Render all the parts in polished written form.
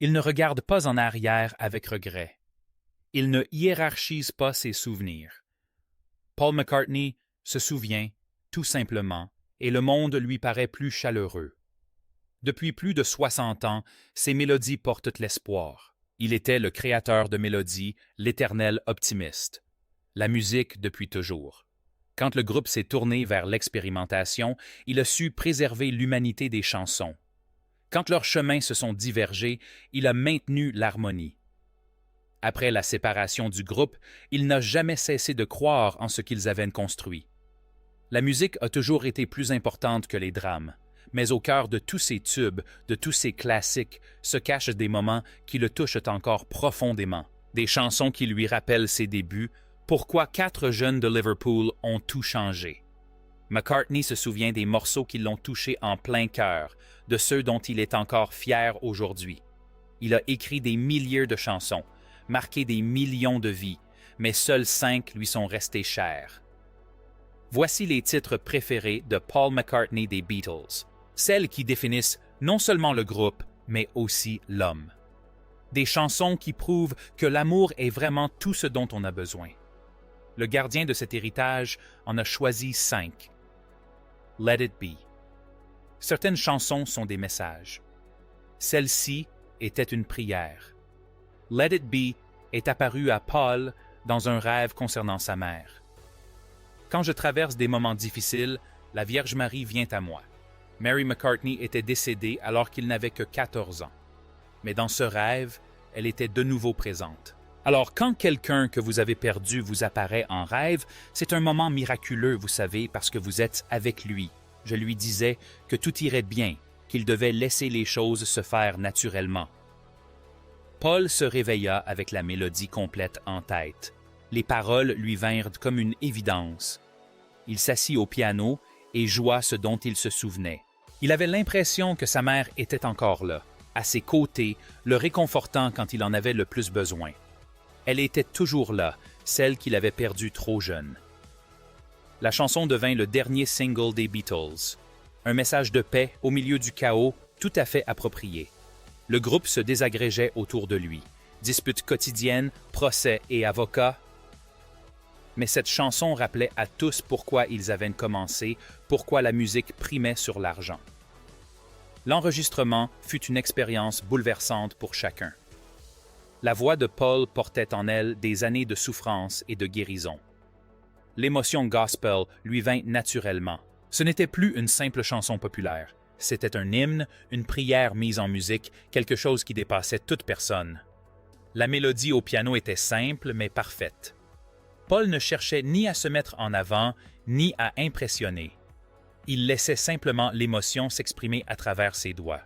Il ne regarde pas en arrière avec regret. Il ne hiérarchise pas ses souvenirs. Paul McCartney se souvient, tout simplement, et le monde lui paraît plus chaleureux. Depuis plus de 60 ans, ses mélodies portent l'espoir. Il était le créateur de mélodies, l'éternel optimiste. La musique depuis toujours. Quand le groupe s'est tourné vers l'expérimentation, il a su préserver l'humanité des chansons. Quand leurs chemins se sont divergés, il a maintenu l'harmonie. Après la séparation du groupe, il n'a jamais cessé de croire en ce qu'ils avaient construit. La musique a toujours été plus importante que les drames, mais au cœur de tous ces tubes, de tous ces classiques, se cachent des moments qui le touchent encore profondément, des chansons qui lui rappellent ses débuts, pourquoi 4 jeunes de Liverpool ont tout changé. McCartney se souvient des morceaux qui l'ont touché en plein cœur, de ceux dont il est encore fier aujourd'hui. Il a écrit des milliers de chansons, marqué des millions de vies, mais seuls 5 lui sont restés chers. Voici les titres préférés de Paul McCartney des Beatles, celles qui définissent non seulement le groupe, mais aussi l'homme. Des chansons qui prouvent que l'amour est vraiment tout ce dont on a besoin. Le gardien de cet héritage en a choisi 5. Let It Be. Certaines chansons sont des messages. Celle-ci était une prière. Let It Be est apparu à Paul dans un rêve concernant sa mère. Quand je traverse des moments difficiles, la Vierge Marie vient à moi. Mary McCartney était décédée alors qu'il n'avait que 14 ans. Mais dans ce rêve, elle était de nouveau présente. Alors, quand quelqu'un que vous avez perdu vous apparaît en rêve, c'est un moment miraculeux, vous savez, parce que vous êtes avec lui. Je lui disais que tout irait bien, qu'il devait laisser les choses se faire naturellement. Paul se réveilla avec la mélodie complète en tête. Les paroles lui vinrent comme une évidence. Il s'assit au piano et joua ce dont il se souvenait. Il avait l'impression que sa mère était encore là, à ses côtés, le réconfortant quand il en avait le plus besoin. Elle était toujours là, celle qu'il avait perdue trop jeune. La chanson devint le dernier single des Beatles. Un message de paix au milieu du chaos, tout à fait approprié. Le groupe se désagrégeait autour de lui. Disputes quotidiennes, procès et avocats. Mais cette chanson rappelait à tous pourquoi ils avaient commencé, pourquoi la musique primait sur l'argent. L'enregistrement fut une expérience bouleversante pour chacun. La voix de Paul portait en elle des années de souffrance et de guérison. L'émotion gospel lui vint naturellement. Ce n'était plus une simple chanson populaire. C'était un hymne, une prière mise en musique, quelque chose qui dépassait toute personne. La mélodie au piano était simple mais parfaite. Paul ne cherchait ni à se mettre en avant, ni à impressionner. Il laissait simplement l'émotion s'exprimer à travers ses doigts.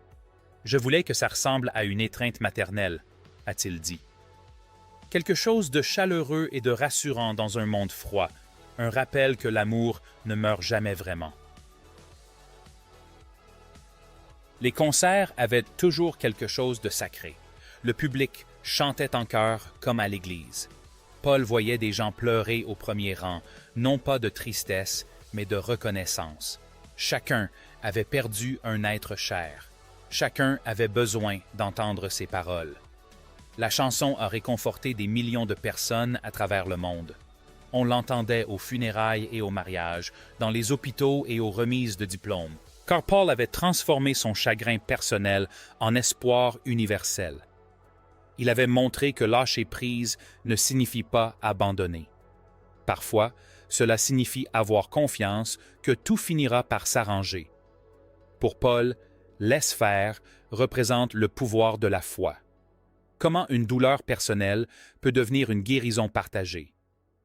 « Je voulais que ça ressemble à une étreinte maternelle », a-t-il dit. Quelque chose de chaleureux et de rassurant dans un monde froid, un rappel que l'amour ne meurt jamais vraiment. Les concerts avaient toujours quelque chose de sacré. Le public chantait en chœur comme à l'église. Paul voyait des gens pleurer au premier rang, non pas de tristesse, mais de reconnaissance. Chacun avait perdu un être cher. Chacun avait besoin d'entendre ses paroles. La chanson a réconforté des millions de personnes à travers le monde. On l'entendait aux funérailles et aux mariages, dans les hôpitaux et aux remises de diplômes, car Paul avait transformé son chagrin personnel en espoir universel. Il avait montré que lâcher prise ne signifie pas abandonner. Parfois, cela signifie avoir confiance que tout finira par s'arranger. Pour Paul, laisse faire représente le pouvoir de la foi. Comment une douleur personnelle peut devenir une guérison partagée?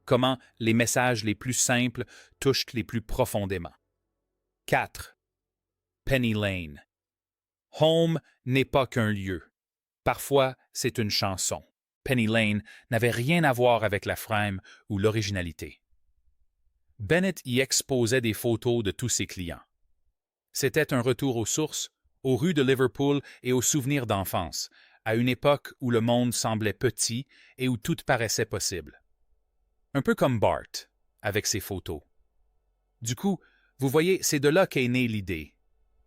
Comment les messages les plus simples touchent les plus profondément? 4. Penny Lane. Home n'est pas qu'un lieu. Parfois, c'est une chanson. Penny Lane n'avait rien à voir avec la frame ou l'originalité. Bennett y exposait des photos de tous ses clients. C'était un retour aux sources, aux rues de Liverpool et aux souvenirs d'enfance, à une époque où le monde semblait petit et où tout paraissait possible. Un peu comme Bart, avec ses photos. Du coup, vous voyez, c'est de là qu'est née l'idée.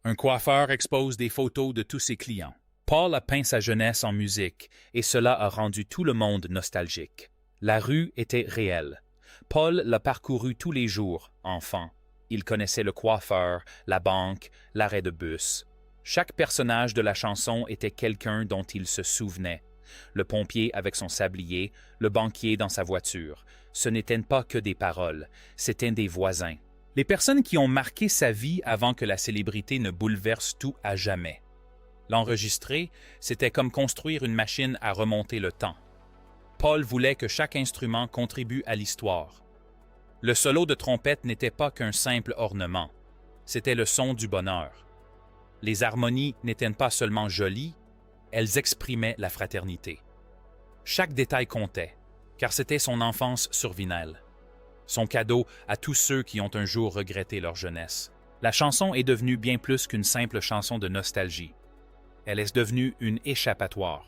Un coiffeur expose des photos de tous ses clients. Paul a peint sa jeunesse en musique, et cela a rendu tout le monde nostalgique. La rue était réelle. Paul l'a parcouru tous les jours, enfant. Il connaissait le coiffeur, la banque, l'arrêt de bus. Chaque personnage de la chanson était quelqu'un dont il se souvenait. Le pompier avec son sablier, le banquier dans sa voiture. Ce n'étaient pas que des paroles, c'étaient des voisins. Les personnes qui ont marqué sa vie avant que la célébrité ne bouleverse tout à jamais. L'enregistrer, c'était comme construire une machine à remonter le temps. Paul voulait que chaque instrument contribue à l'histoire. Le solo de trompette n'était pas qu'un simple ornement, c'était le son du bonheur. Les harmonies n'étaient pas seulement jolies, elles exprimaient la fraternité. Chaque détail comptait, car c'était son enfance survinelle. Son cadeau à tous ceux qui ont un jour regretté leur jeunesse. La chanson est devenue bien plus qu'une simple chanson de nostalgie. Elle est devenue une échappatoire.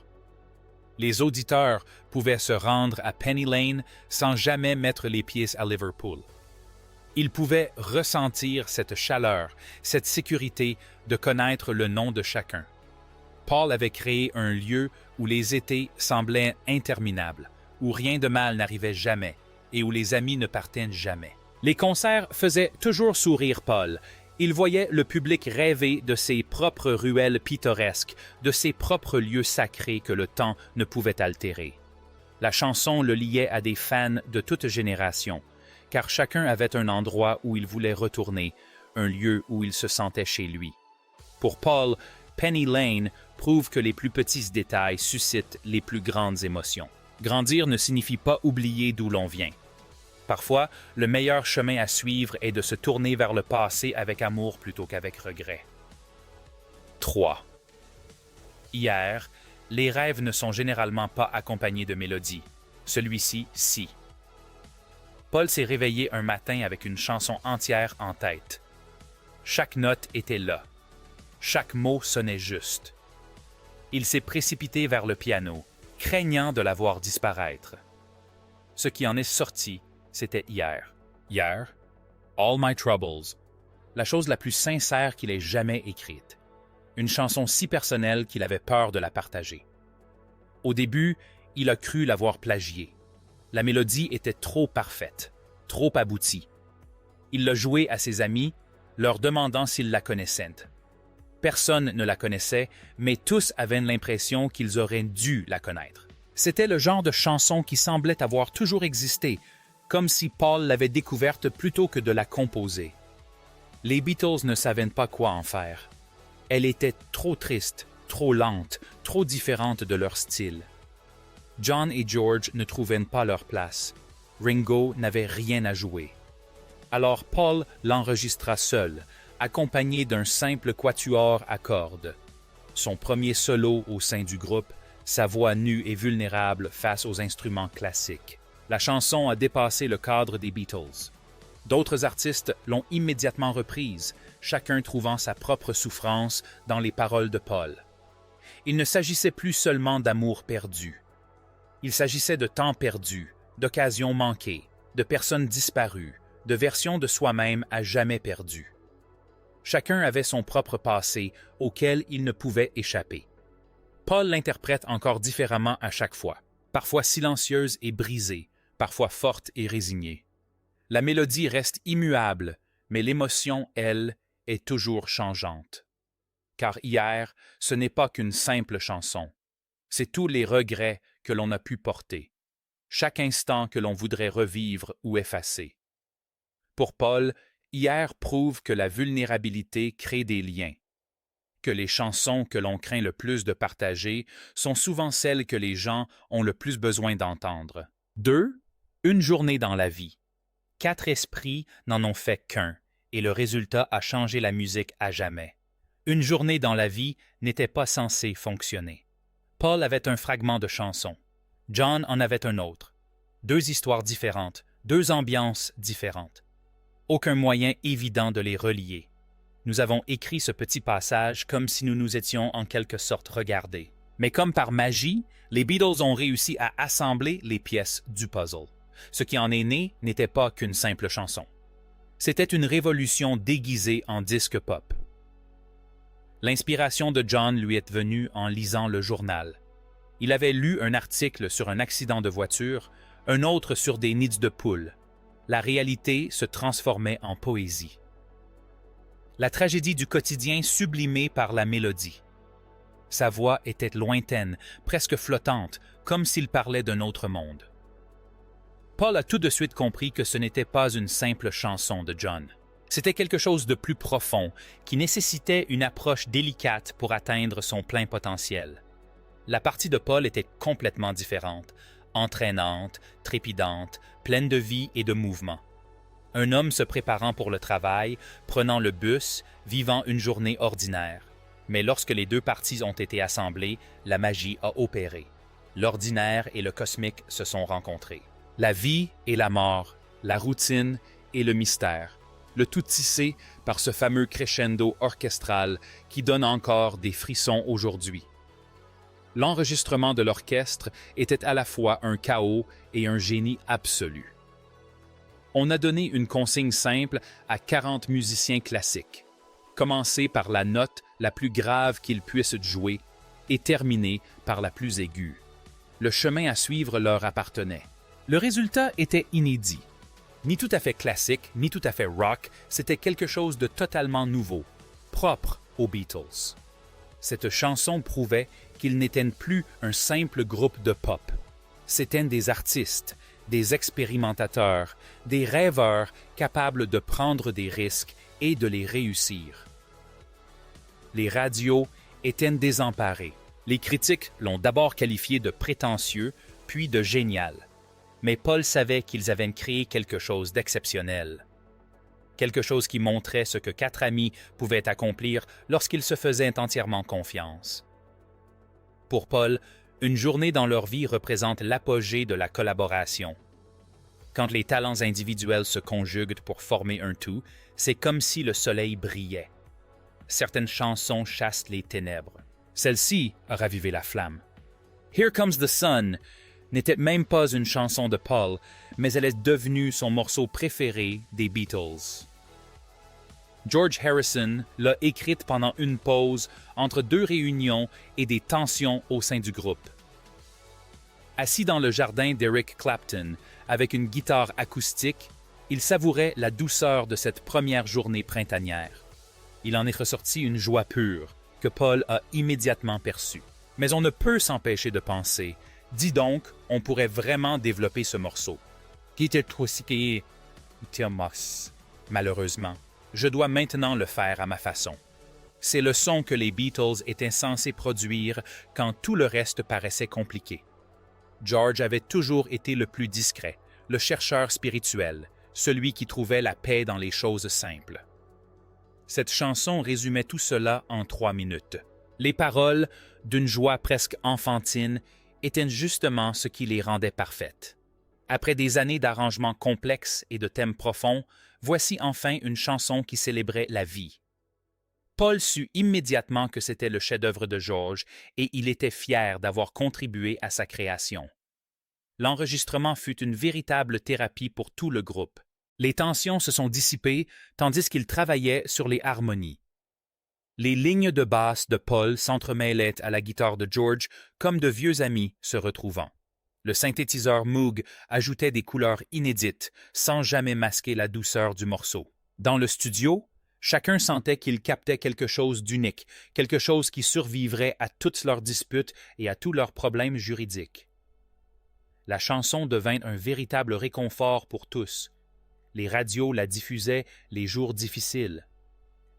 Les auditeurs pouvaient se rendre à Penny Lane sans jamais mettre les pieds à Liverpool. Ils pouvaient ressentir cette chaleur, cette sécurité de connaître le nom de chacun. Paul avait créé un lieu où les étés semblaient interminables, où rien de mal n'arrivait jamais et où les amis ne partaient jamais. Les concerts faisaient toujours sourire Paul. Il voyait le public rêver de ses propres ruelles pittoresques, de ses propres lieux sacrés que le temps ne pouvait altérer. La chanson le liait à des fans de toute génération, car chacun avait un endroit où il voulait retourner, un lieu où il se sentait chez lui. Pour Paul, Penny Lane prouve que les plus petits détails suscitent les plus grandes émotions. Grandir ne signifie pas oublier d'où l'on vient. Parfois, le meilleur chemin à suivre est de se tourner vers le passé avec amour plutôt qu'avec regret. 3. Hier, les rêves ne sont généralement pas accompagnés de mélodie. Celui-ci, si. Paul s'est réveillé un matin avec une chanson entière en tête. Chaque note était là. Chaque mot sonnait juste. Il s'est précipité vers le piano, craignant de la voir disparaître. Ce qui en est sorti, c'était hier. Hier, All My Troubles, la chose la plus sincère qu'il ait jamais écrite. Une chanson si personnelle qu'il avait peur de la partager. Au début, il a cru l'avoir plagiée. La mélodie était trop parfaite, trop aboutie. Il l'a jouée à ses amis, leur demandant s'ils la connaissaient. Personne ne la connaissait, mais tous avaient l'impression qu'ils auraient dû la connaître. C'était le genre de chanson qui semblait avoir toujours existé, comme si Paul l'avait découverte plutôt que de la composer. Les Beatles ne savaient pas quoi en faire. Elle était trop triste, trop lente, trop différente de leur style. John et George ne trouvaient pas leur place. Ringo n'avait rien à jouer. Alors Paul l'enregistra seul, accompagné d'un simple quatuor à cordes. Son premier solo au sein du groupe, sa voix nue et vulnérable face aux instruments classiques. La chanson a dépassé le cadre des Beatles. D'autres artistes l'ont immédiatement reprise, chacun trouvant sa propre souffrance dans les paroles de Paul. Il ne s'agissait plus seulement d'amour perdu. Il s'agissait de temps perdu, d'occasions manquées, de personnes disparues, de versions de soi-même à jamais perdues. Chacun avait son propre passé auquel il ne pouvait échapper. Paul l'interprète encore différemment à chaque fois, parfois silencieuse et brisée, parfois forte et résignée. La mélodie reste immuable, mais l'émotion, elle, est toujours changeante. Car hier, ce n'est pas qu'une simple chanson. C'est tous les regrets que l'on a pu porter, chaque instant que l'on voudrait revivre ou effacer. Pour Paul, hier prouve que la vulnérabilité crée des liens, que les chansons que l'on craint le plus de partager sont souvent celles que les gens ont le plus besoin d'entendre. 2. Une journée dans la vie. 4 esprits n'en ont fait qu'un, et le résultat a changé la musique à jamais. Une journée dans la vie n'était pas censée fonctionner. Paul avait un fragment de chanson. John en avait un autre. 2 histoires différentes, 2 ambiances différentes. Aucun moyen évident de les relier. Nous avons écrit ce petit passage comme si nous nous étions en quelque sorte regardés. Mais comme par magie, les Beatles ont réussi à assembler les pièces du puzzle. Ce qui en est né n'était pas qu'une simple chanson. C'était une révolution déguisée en disque pop. L'inspiration de John lui est venue en lisant le journal. Il avait lu un article sur un accident de voiture, un autre sur des nids de poules. La réalité se transformait en poésie. La tragédie du quotidien sublimée par la mélodie. Sa voix était lointaine, presque flottante, comme s'il parlait d'un autre monde. Paul a tout de suite compris que ce n'était pas une simple chanson de John. C'était quelque chose de plus profond, qui nécessitait une approche délicate pour atteindre son plein potentiel. La partie de Paul était complètement différente, entraînante, trépidante, pleine de vie et de mouvement. Un homme se préparant pour le travail, prenant le bus, vivant une journée ordinaire. Mais lorsque les deux parties ont été assemblées, la magie a opéré. L'ordinaire et le cosmique se sont rencontrés. La vie et la mort, la routine et le mystère, le tout tissé par ce fameux crescendo orchestral qui donne encore des frissons aujourd'hui. L'enregistrement de l'orchestre était à la fois un chaos et un génie absolu. On a donné une consigne simple à 40 musiciens classiques. Commencer par la note la plus grave qu'ils puissent jouer et terminer par la plus aiguë. Le chemin à suivre leur appartenait. Le résultat était inédit. Ni tout à fait classique, ni tout à fait rock, c'était quelque chose de totalement nouveau, propre aux Beatles. Cette chanson prouvait qu'ils n'étaient plus un simple groupe de pop. C'étaient des artistes, des expérimentateurs, des rêveurs capables de prendre des risques et de les réussir. Les radios étaient désemparées. Les critiques l'ont d'abord qualifié de prétentieux, puis de génial. Mais Paul savait qu'ils avaient créé quelque chose d'exceptionnel. Quelque chose qui montrait ce que 4 amis pouvaient accomplir lorsqu'ils se faisaient entièrement confiance. Pour Paul, une journée dans leur vie représente l'apogée de la collaboration. Quand les talents individuels se conjuguent pour former un tout, c'est comme si le soleil brillait. Certaines chansons chassent les ténèbres. Celle-ci a ravivé la flamme. Here Comes the Sun n'était même pas une chanson de Paul, mais elle est devenue son morceau préféré des Beatles. George Harrison l'a écrite pendant une pause entre 2 réunions et des tensions au sein du groupe. Assis dans le jardin d'Eric Clapton, avec une guitare acoustique, il savourait la douceur de cette première journée printanière. Il en est ressorti une joie pure, que Paul a immédiatement perçue. Mais on ne peut s'empêcher de penser, dis donc, on pourrait vraiment développer ce morceau. Malheureusement, je dois maintenant le faire à ma façon. C'est le son que les Beatles étaient censés produire quand tout le reste paraissait compliqué. George avait toujours été le plus discret, le chercheur spirituel, celui qui trouvait la paix dans les choses simples. Cette chanson résumait tout cela en 3 minutes. Les paroles, d'une joie presque enfantine, étaient justement ce qui les rendait parfaites. Après des années d'arrangements complexes et de thèmes profonds, voici enfin une chanson qui célébrait la vie. Paul sut immédiatement que c'était le chef-d'œuvre de George et il était fier d'avoir contribué à sa création. L'enregistrement fut une véritable thérapie pour tout le groupe. Les tensions se sont dissipées tandis qu'il travaillait sur les harmonies. Les lignes de basse de Paul s'entremêlaient à la guitare de George comme de vieux amis se retrouvant. Le synthétiseur Moog ajoutait des couleurs inédites sans jamais masquer la douceur du morceau. Dans le studio, chacun sentait qu'il captait quelque chose d'unique, quelque chose qui survivrait à toutes leurs disputes et à tous leurs problèmes juridiques. La chanson devint un véritable réconfort pour tous. Les radios la diffusaient les jours difficiles.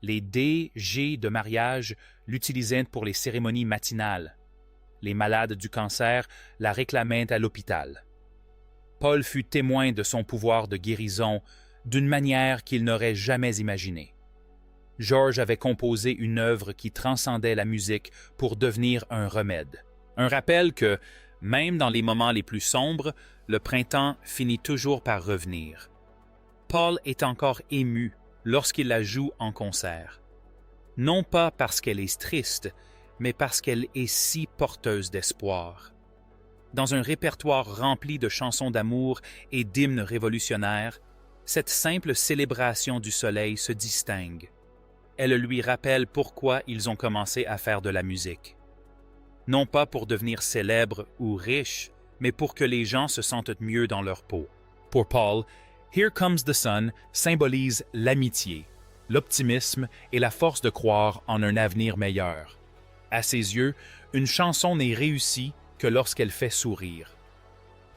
Les D.G. de mariage l'utilisaient pour les cérémonies matinales. Les malades du cancer la réclamaient à l'hôpital. Paul fut témoin de son pouvoir de guérison d'une manière qu'il n'aurait jamais imaginée. George avait composé une œuvre qui transcendait la musique pour devenir un remède. Un rappel que, même dans les moments les plus sombres, le printemps finit toujours par revenir. Paul est encore ému lorsqu'il la joue en concert. Non pas parce qu'elle est triste, mais parce qu'elle est si porteuse d'espoir. Dans un répertoire rempli de chansons d'amour et d'hymnes révolutionnaires, cette simple célébration du soleil se distingue. elle lui rappelle pourquoi ils ont commencé à faire de la musique. Non pas pour devenir célèbres ou riches, mais pour que les gens se sentent mieux dans leur peau. Pour Paul, Here Comes the Sun symbolise l'amitié, l'optimisme et la force de croire en un avenir meilleur. À ses yeux, une chanson n'est réussie que lorsqu'elle fait sourire.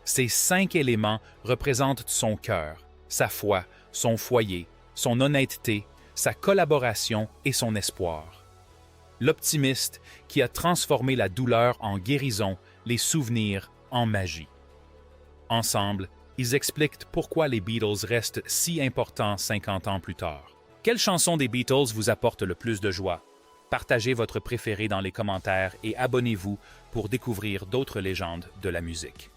Ces 5 éléments représentent son cœur, sa foi, son foyer, son honnêteté, sa collaboration et son espoir. L'optimiste qui a transformé la douleur en guérison, les souvenirs en magie. Ensemble, ils expliquent pourquoi les Beatles restent si importants 50 ans plus tard. Quelle chanson des Beatles vous apporte le plus de joie? Partagez votre préféré dans les commentaires et abonnez-vous pour découvrir d'autres légendes de la musique.